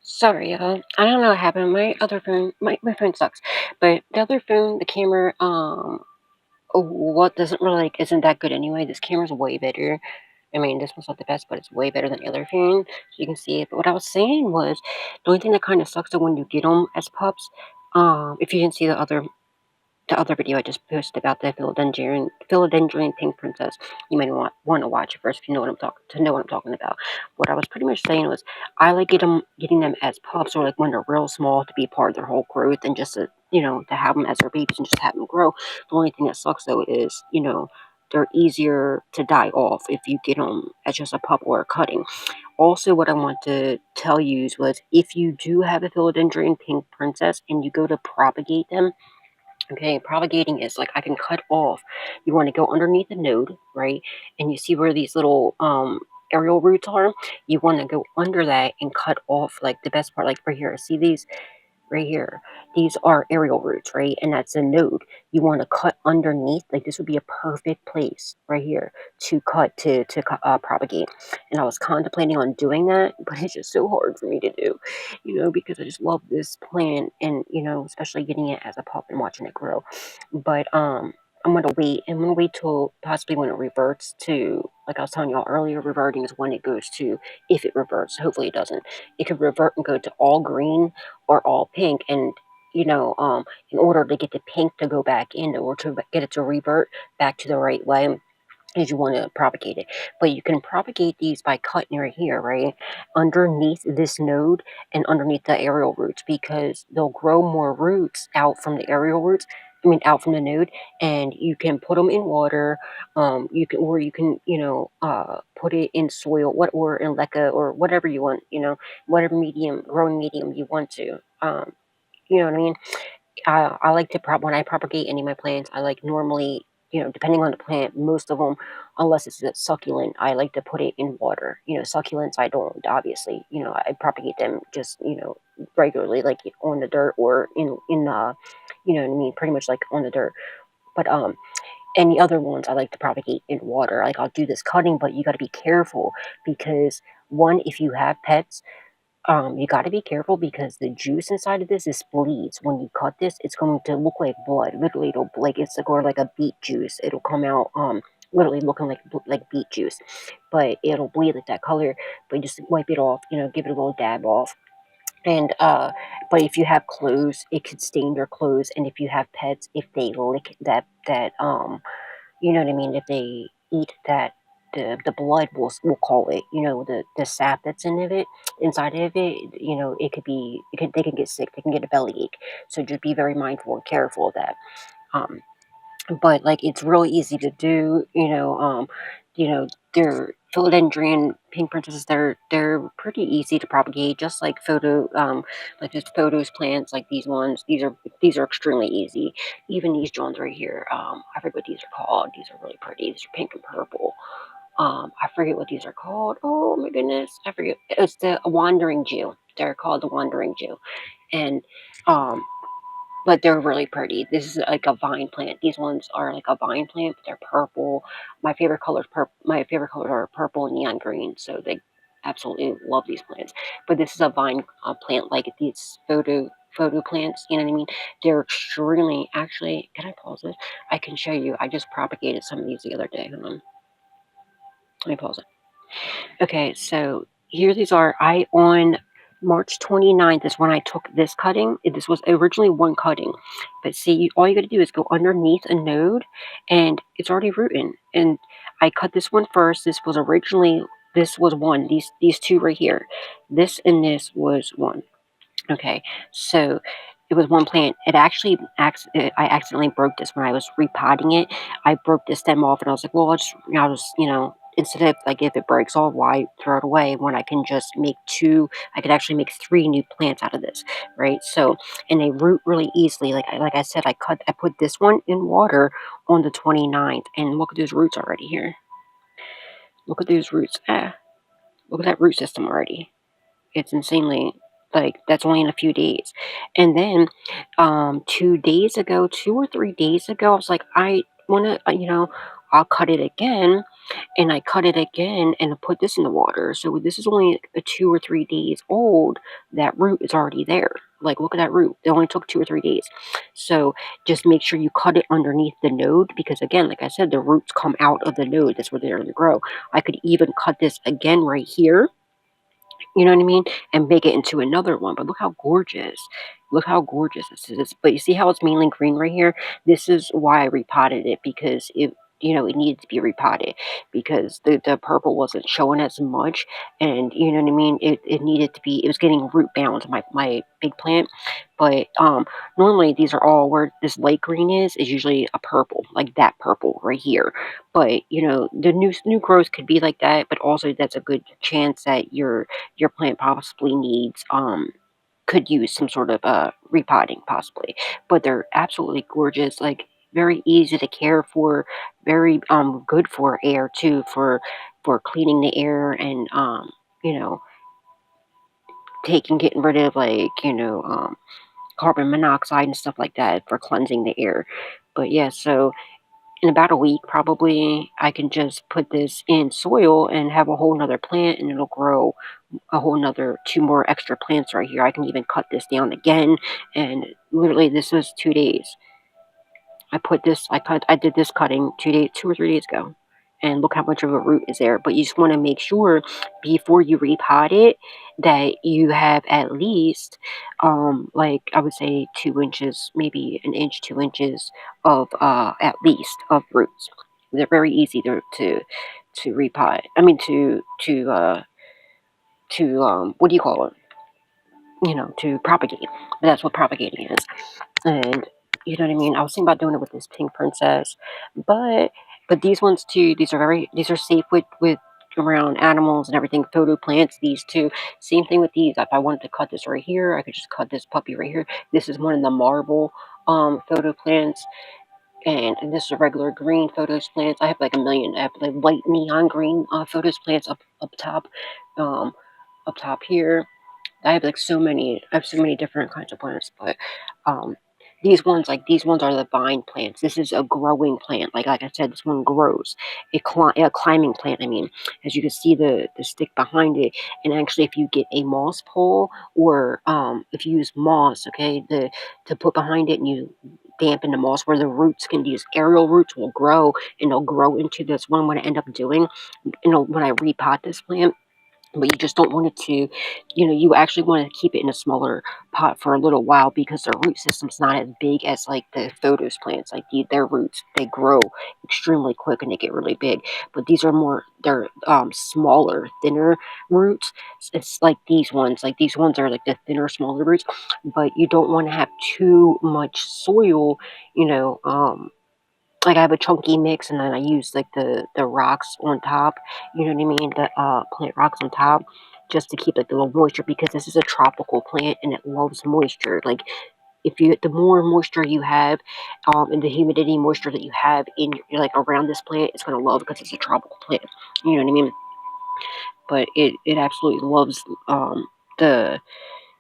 Sorry, I don't know what happened. My other phone, my phone sucks. But the other phone, the camera, what doesn't really like isn't that good anyway. This camera's way better. I mean, this one's not the best, but it's way better than the other phone, so you can see it. But what I was saying was, the only thing that kind of sucks is when you get them as pups. If you didn't see the other video I just posted about the Philodendron Pink Princess. You may want to watch it first if you know what I'm talking about. What I was pretty much saying was I like getting them as pups or like when they're real small to be part of their whole growth and just to have them as their babies and just have them grow. The only thing that sucks though is they're easier to die off if you get them as just a pup or a cutting. Also, what I want to tell you was if you do have a Philodendron Pink Princess and you go to propagate them. Okay, propagating is like I can cut off. You want to go underneath the node, right? And you see where these little aerial roots are. You want to go under that and cut off like the best part, like right here. See these right here? These are aerial roots, right? And that's a node. You want to cut underneath. Like this would be a perfect place right here to cut to propagate. And I was contemplating on doing that, but it's just so hard for me to do, because I just love this plant and especially getting it as a pup and watching it grow. But I'm gonna wait. I'm gonna wait till possibly when it reverts to, like I was telling y'all earlier, reverting is when it goes to, if it reverts. Hopefully it doesn't. It could revert and go to all green or all pink, and in order to get the pink to go back in or to get it to revert back to the right way, is you want to propagate it. But you can propagate these by cutting right here, right? Underneath this node and underneath the aerial roots because they'll grow more roots out from the aerial roots. I mean, out from the node, and you can put them in water. You can put it in soil, or in leca or whatever you want. Whatever growing medium you want to. You know what I mean? I like to when I propagate any of my plants, I like normally, depending on the plant, most of them, unless it's a succulent, I like to put it in water. Succulents, I don't, obviously, I propagate them just, regularly, like on the dirt or you know what I mean, pretty much like on the dirt. But any other ones I like to propagate in water. Like I'll do this cutting, but you got to be careful because one, if you have pets, you got to be careful because the juice inside of this is bleeds. When you cut this, it's going to look like blood. Literally, it'll like it's like, or like a beet juice. It'll come out literally looking like beet juice, but it'll bleed like that color. But just wipe it off. Give it a little dab off. And but if you have clothes, it could stain your clothes. And if you have pets, if they lick that you know what I mean? If they eat that, the blood, we'll call it, the sap that's inside of it, they can get sick, they can get a bellyache. So just be very mindful and careful of that. Um, but like it's really easy to do, they're philodendron pink princesses. They're pretty easy to propagate, just like like just photos plants like these ones. These are extremely easy. Even these Johns right here. I forget what these are called. These are really pretty. These are pink and purple. I forget what these are called. Oh my goodness, I forget. It's the wandering Jew. They're called the wandering Jew, and um but they're really pretty. This is like a vine plant. These ones are like a vine plant, but they're purple. My favorite colors are purple and neon green. So they absolutely love these plants. But this is a vine plant, like these photo plants. You know what I mean? They're extremely. Actually, can I pause this? I can show you. I just propagated some of these the other day. Hold on. Let me pause it. Okay, so here these are. I on March 29th is when I took this cutting. This was originally one cutting. But see, all you got to do is go underneath a node and it's already rooting. And I cut this one first. This was one. These two right here. This and this was one. Okay, so it was one plant. I accidentally broke this when I was repotting it. I broke the stem off, and I was like, well, I'll just, instead of like if it breaks off, why throw it away when I can just make two? I could actually make three new plants out of this, right? So, and they root really easily. Like I said, I put this one in water on the 29th, and look at those roots already here. Look at those roots. Look at that root system already. It's insanely, like, that's only in a few days. And then 2 or 3 days ago, I was like, I want to, I'll cut it again. and I cut it again and put this in the water. So this is only a 2 or 3 days old. That root is already there. Like, look at that root. It only took 2 or 3 days. So just make sure you cut it underneath the node because, again, like I said, the roots come out of the node. That's where they're going to grow. I could even cut this again right here, you know what I mean? And make it into another one. But look how gorgeous. Look how gorgeous this is. But you see how it's mainly green right here? This is why I repotted it because it needed to be repotted because the purple wasn't showing as much. And you know what I mean? It needed to be, it was getting root bound, my big plant. But normally these are all where this light green is usually a purple, like that purple right here. But the new growth could be like that, but also that's a good chance that your plant possibly needs could use some sort of repotting possibly. But they're absolutely gorgeous, like very easy to care for, very good for air too, for cleaning the air and you know getting rid of like carbon monoxide and stuff like that for cleansing the air. But yeah, so in about a week probably I can just put this in soil and have a whole nother plant, and it'll grow a whole nother 2 more extra plants right here. I can even cut this down again, and literally this was 2 days. I did this cutting 2 or 3 days ago, and look how much of a root is there. But you just want to make sure before you repot it that you have at least, like I would say 2 inches, maybe an inch, 2 inches of at least of roots. They're very easy to repot. I mean to what do you call it? To propagate. But that's what propagating is. And you know what I mean? I was thinking about doing it with this pink princess, but these ones too, these are safe with around animals and everything. Photo plants, these two. Same thing with these. If I wanted to cut this right here, I could just cut this puppy right here. This is one of the marble photo plants, and this is a regular green photos plants. I have like a million. I have like white neon green photos plants up top, um, up top here. I have like so many. I have so many different kinds of plants, but um, these ones are the vine plants. This is a growing plant. Like I said, this one grows. A climbing plant. I mean, as you can see the stick behind it. And actually, if you get a moss pole or if you use moss, okay, to put behind it, and you dampen the moss where the roots can these aerial roots will grow, and they'll grow into this one. What I end up doing, when I repot this plant, but you just don't want it to, you actually want to keep it in a smaller pot for a little while because their root system's not as big as like the photos plants. Like their roots, they grow extremely quick and they get really big. But they're smaller, thinner roots. It's like these ones. Like these ones are like the thinner, smaller roots. But you don't want to have too much soil, you know, like I have a chunky mix, and then I use like the rocks on top. You know what I mean? The plant rocks on top, just to keep like the little moisture, because this is a tropical plant and it loves moisture. Like the more moisture you have, and the humidity moisture that you have in like around this plant, it's gonna love because it's a tropical plant. You know what I mean? But it absolutely loves the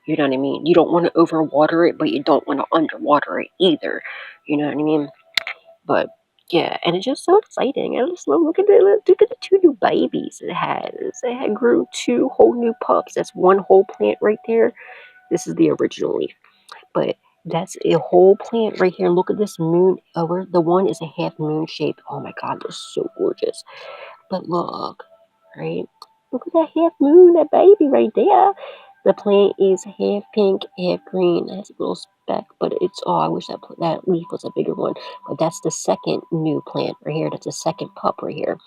you know what I mean. You don't want to overwater it, but you don't want to underwater it either. You know what I mean? But yeah, and it's just so exciting. I just love look at the 2 new babies it has. It had grew 2 whole new pups. That's one whole plant right there. This is the original leaf, but that's a whole plant right here. And look at this moon over. The one is a half moon shape. Oh my god, they're so gorgeous. But look, right? Look at that half moon, that baby right there. The plant is half pink, half green. It has a little speck, but I wish that leaf was a bigger one. But that's the second new plant right here. That's the second pup right here.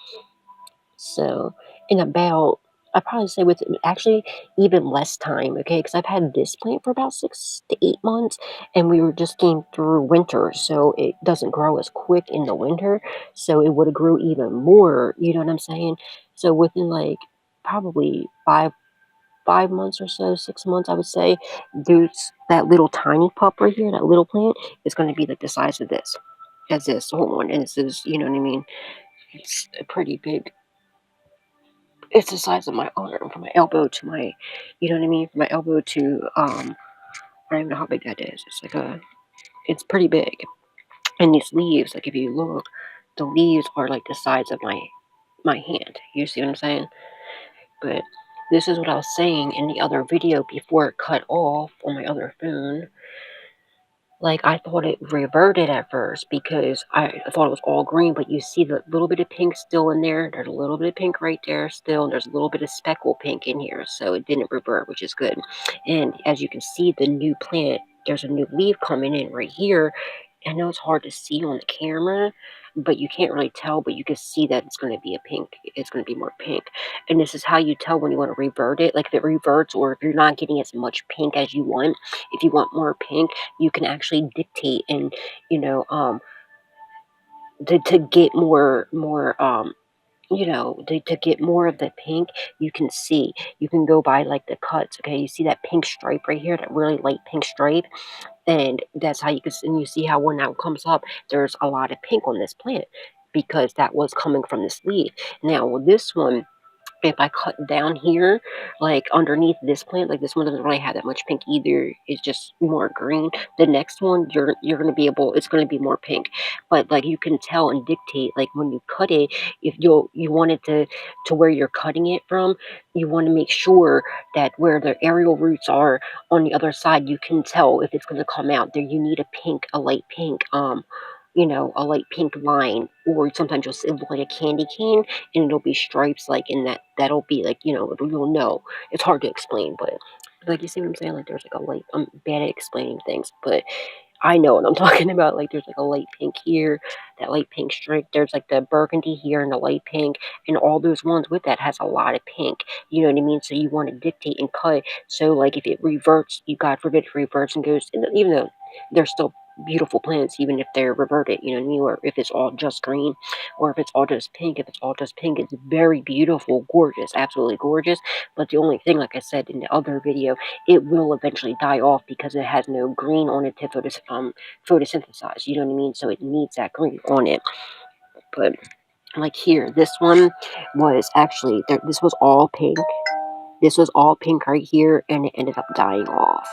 So, in about, I'd probably say with actually even less time, okay? Because I've had this plant for about 6 to 8 months, and we were just getting through winter, so it doesn't grow as quick in the winter. So it would have grew even more. You know what I'm saying? So within like probably 5 months or so, 6 months, I would say, that little tiny pup right here, that little plant, is going to be like the size of this, as this whole one. And this is, you know what I mean? It's a pretty big. It's the size of my arm, from my elbow to my, you know what I mean? From my elbow to, I don't even know how big that is. It's pretty big. And these leaves, like if you look, the leaves are like the size of my hand. You see what I'm saying? But this is what I was saying in the other video before it cut off on my other phone. Like, I thought it reverted at first because I thought it was all green, but you see the little bit of pink still in there. There's a little bit of pink right there still, and there's a little bit of speckle pink in here, so it didn't revert, which is good. And as you can see, the new plant, there's a new leaf coming in right here. I know it's hard to see on the camera, but you can't really tell, but you can see that it's going to be a pink. It's going to be more pink. And this is how you tell when you want to revert it. Like if it reverts or if you're not getting as much pink as you want, if you want more pink, you can actually dictate and, you know, to get to get more of the pink. You can see, you can go by like the cuts. Okay, you see that pink stripe right here, that really light pink stripe, and that's how you can, and you see how when that comes up, there's a lot of pink on this plant because that was coming from this leaf. Now with this one, if I cut down here, like underneath this plant, like this one doesn't really have that much pink either. It's just more green. The next one, you're gonna be able, it's gonna be more pink. But like you can tell and dictate, like when you cut it, if you want it to where you're cutting it from, you want to make sure that where the aerial roots are on the other side, you can tell if it's gonna come out. There, you need a pink, a light pink, a light pink line, or sometimes you'll see it look like a candy cane and it'll be stripes like in that, that'll be like, you'll know. It's hard to explain, but like you see what I'm saying? Like there's like a light, I'm bad at explaining things, but I know what I'm talking about. Like there's like a light pink here, that light pink stripe. There's like the burgundy here and the light pink, and all those ones with that has a lot of pink. You know what I mean? So you want to dictate and cut. So like if it reverts, you God forbid it reverts and goes, and even though they're still beautiful plants, even if they're reverted, you know what I mean? Or if it's all just green, or if it's all just pink. If it's all just pink, it's very beautiful, gorgeous, absolutely gorgeous. But the only thing, like I said in the other video, it will eventually die off because it has no green on it to photosynthesize. You know what I mean? So it needs that green on it. But like here, this one was actually there. This was all pink. This was all pink right here, and it ended up dying off.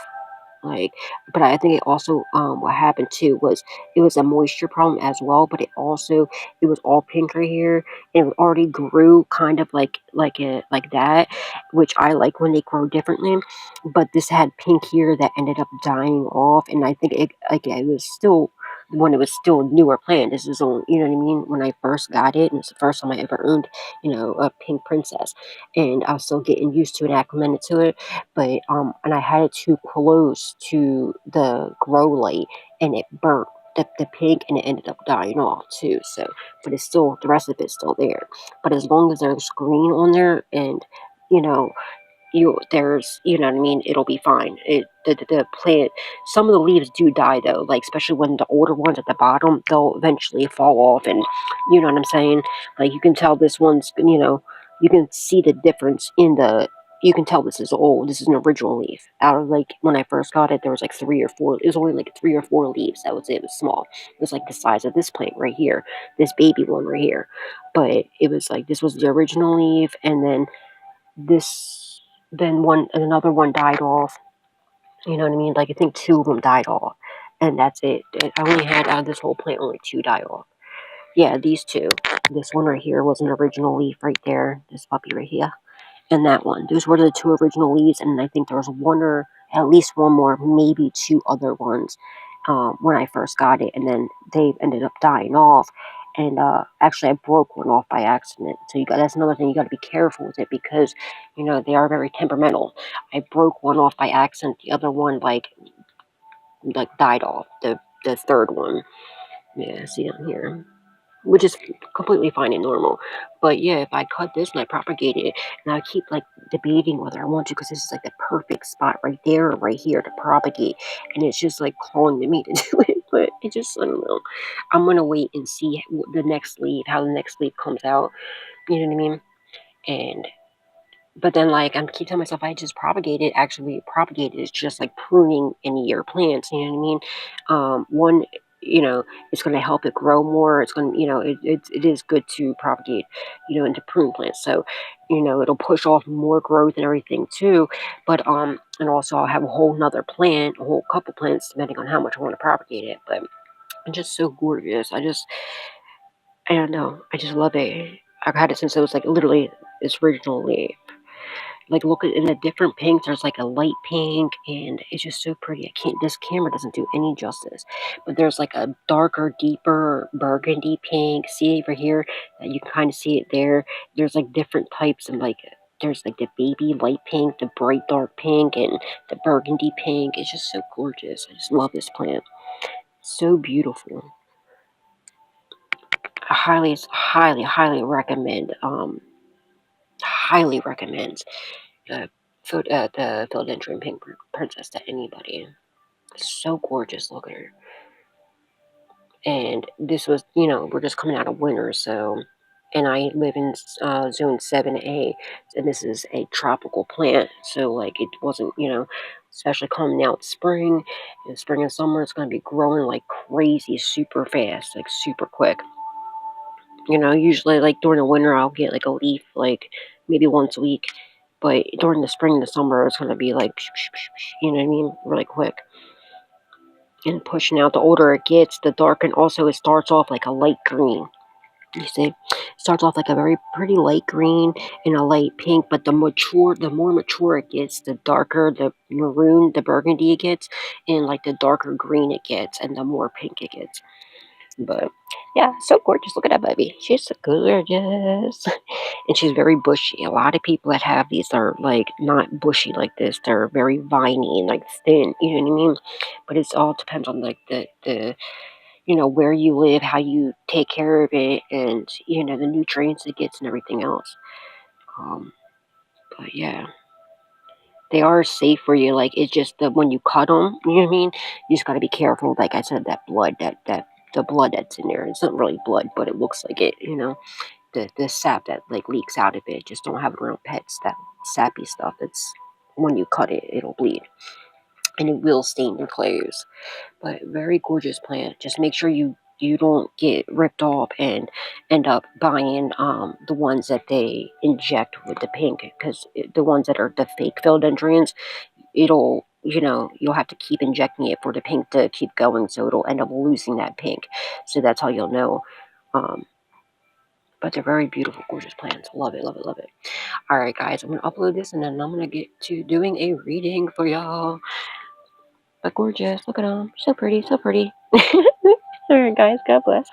Like, but I think it also, what happened too was it was a moisture problem as well, but it was all pink right here, and it already grew kind of like that, which I like when they grow differently. But this had pink here that ended up dying off, and I think it was still when it was still a newer plant. This is on, you know what I mean, when I first got it, and it's the first time I ever owned, a pink princess, and I was still getting used to it, acclimated to it. But and I had it too close to the grow light, and it burnt the pink, and it ended up dying off too. So, but it's still, the rest of it's still there. But as long as there's green on there, and you know you know what I mean, it'll be fine. The plant, some of the leaves do die though, like especially when the older ones at the bottom, they'll eventually fall off, and you know what I'm saying. Like you can tell this one's, you can see the difference in the. You can tell this is old. This is an original leaf. Out of like when I first got it, there was like 3 or 4. It was only like 3 or 4 leaves. That was it. It was small. It was like the size of this plant right here, this baby one right here. But it was like this was the original leaf, and then this, then another one died off. You know what I mean? Like I think 2 of them died off, and that's it. I only had out of this whole plant only 2 die off. Yeah, these 2. This one right here was an original leaf right there. This puppy right here, and that one. Those were the 2 original leaves, and I think there was one or at least one more, maybe 2 other ones when I first got it, and then they ended up dying off. And actually, I broke one off by accident. So that's another thing, you got to be careful with it because they are very temperamental. I broke one off by accident. The other one like died off. The third one. Yeah, see on here, which is completely fine and normal. But yeah, if I cut this and I propagate it, and I keep like debating whether I want to, because this is like the perfect spot right there or right here to propagate, and it's just like calling to me to do it. But it just, I don't know. I'm gonna wait and see how the next leaf comes out. You know what I mean? And but then, like, I'm keep telling myself, I just propagate it. Actually, propagate is just like pruning any of your plants. You know what I mean? One, it's going to help it grow more. It's going to, it is good to propagate, into prune plants. So, it'll push off more growth and everything too. But and also I'll have a whole nother plant, a whole couple plants, depending on how much I want to propagate it. But it's just so gorgeous. I don't know. I just love it. I've had it since it was like literally its original leaf. Like look at in the different pinks. There's like a light pink, and it's just so pretty. I can't. This camera doesn't do any justice. But there's like a darker, deeper burgundy pink. See over here that you can kind of see it there. There's like different types and like there's like the baby light pink, the bright dark pink, and the burgundy pink. It's just so gorgeous. I just love this plant. So beautiful. I highly recommend. Highly recommend the Philodendron Pink Princess to anybody. It's so gorgeous. Look at her. And this was, we're just coming out of winter, so. And I live in zone 7A, and this is a tropical plant, so like it wasn't, especially coming out spring. In spring and summer, it's going to be growing like crazy, super fast, like super quick. Usually like during the winter, I'll get like a leaf like maybe once a week. But during the spring and the summer, it's going to be like, you know what I mean? Really quick. And pushing out, the older it gets, the darker. And also, it starts off like a light green. You see? It starts off like a very pretty light green and a light pink. But the more mature it gets, the darker the maroon, the burgundy it gets. And like the darker green it gets, and the more pink it gets. But yeah, so gorgeous. Look at that baby. She's so gorgeous. And she's very bushy. A lot of people that have these are like not bushy like this. They're very viney and like thin. You know what I mean? But it's all depends on like the where you live, how you take care of it, and the nutrients it gets and everything else. But yeah, they are safe for you. Like it's just that when you cut them, you know what I mean. You just got to be careful. Like I said, that blood, that the blood that's in there. It's not really blood, but it looks like it. The sap that like leaks out of it. Just don't have it around pets. That sappy stuff. It's when you cut it, it'll bleed and it will stain your clothes. But very gorgeous plant. Just make sure you don't get ripped off and end up buying the ones that they inject with the pink, because the ones that are the fake philodendrons, you'll have to keep injecting it for the pink to keep going, so it'll end up losing that pink. So that's how you'll know. But they're very beautiful, gorgeous plants. Love it, love it, love it. All right, guys, I'm going to upload this, and then I'm going to get to doing a reading for y'all. But gorgeous, look at them. So pretty, so pretty. All right, guys, God bless.